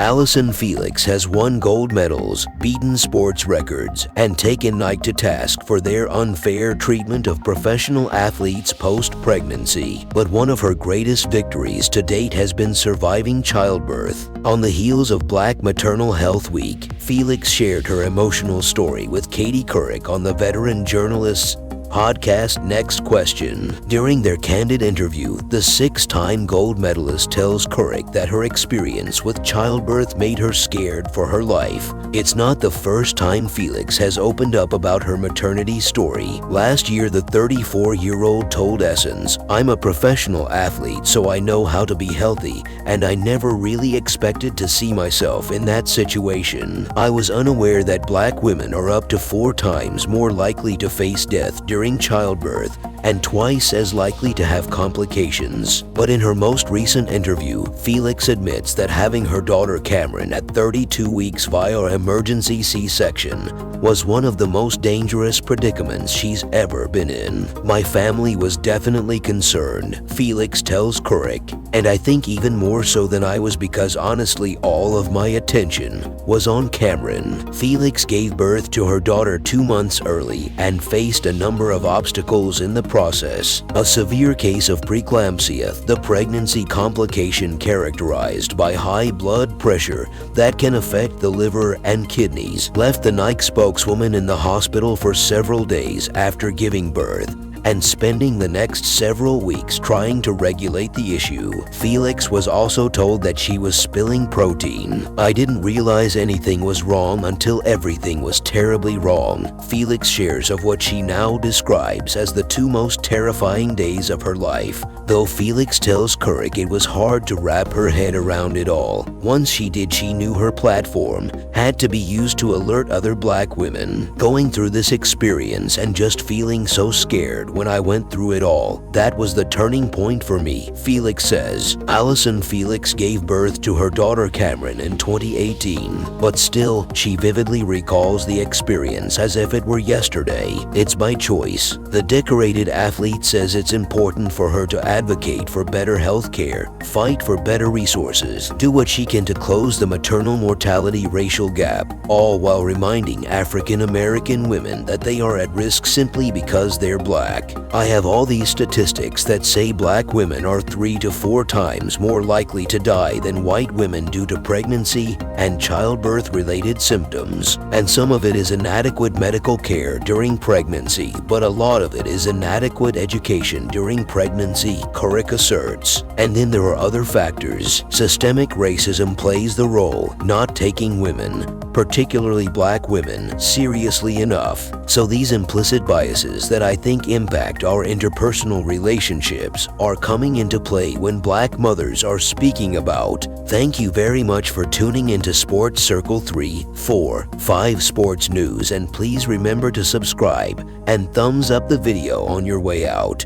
Allyson Felix has won gold medals, beaten sports records, and taken Nike to task for their unfair treatment of professional athletes post-pregnancy. But one of her greatest victories to date has been surviving childbirth. On the heels of Black Maternal Health Week, Felix shared her emotional story with Katie Couric on the veteran journalist's podcast Next Question. During their candid interview, the six-time gold medalist tells Couric that her experience with childbirth made her scared for her life. It's not the first time Felix has opened up about her maternity story. Last year, the 34-year-old told Essence, "I'm a professional athlete, so I know how to be healthy, and I never really expected to see myself in that situation. I was unaware that Black women are up to 4 times more likely to face death during childbirth and twice as likely to have complications." But in her most recent interview, Felix admits that having her daughter Camryn at 32 weeks via emergency C-section was one of the most dangerous predicaments she's ever been in. "My family was definitely concerned," Felix tells Couric, "and I think even more so than I was because honestly all of my attention was on Camryn." Felix gave birth to her daughter 2 months early and faced a number of obstacles in the process. A severe case of preeclampsia, the pregnancy complication characterized by high blood pressure that can affect the liver and kidneys, left the Nike spokeswoman in the hospital for several days after giving birth and spending the next several weeks trying to regulate the issue. Felix was also told that she was spilling protein. "I didn't realize anything was wrong until everything was terribly wrong," Felix shares of what she now describes as the 2 most terrifying days of her life. Though Felix tells Couric it was hard to wrap her head around it all. Once she did, she knew her platform had to be used to alert other Black women. "Going through this experience and just feeling so scared when I went through it all, that was the turning point for me," Felix says. Allyson Felix gave birth to her daughter Camryn in 2018, but still, she vividly recalls the experience as if it were yesterday. "It's my choice." The decorated athlete says it's important for her to advocate for better health care, fight for better resources, do what she can to close the maternal mortality racial gap, all while reminding African American women that they are at risk simply because they're Black. "I have all these statistics that say Black women are 3 to 4 times more likely to die than white women due to pregnancy and childbirth-related symptoms. And some of it is inadequate medical care during pregnancy, but a lot of it is inadequate education during pregnancy," Couric asserts. "And then there are other factors. Systemic racism plays the role, not taking women, particularly Black women, seriously enough. So these implicit biases that I think impact our interpersonal relationships are coming into play when Black mothers are speaking about." Thank you very much for tuning into Sports Circle 3, 4, 5 Sports News, and please remember to subscribe and thumbs up the video on your way out.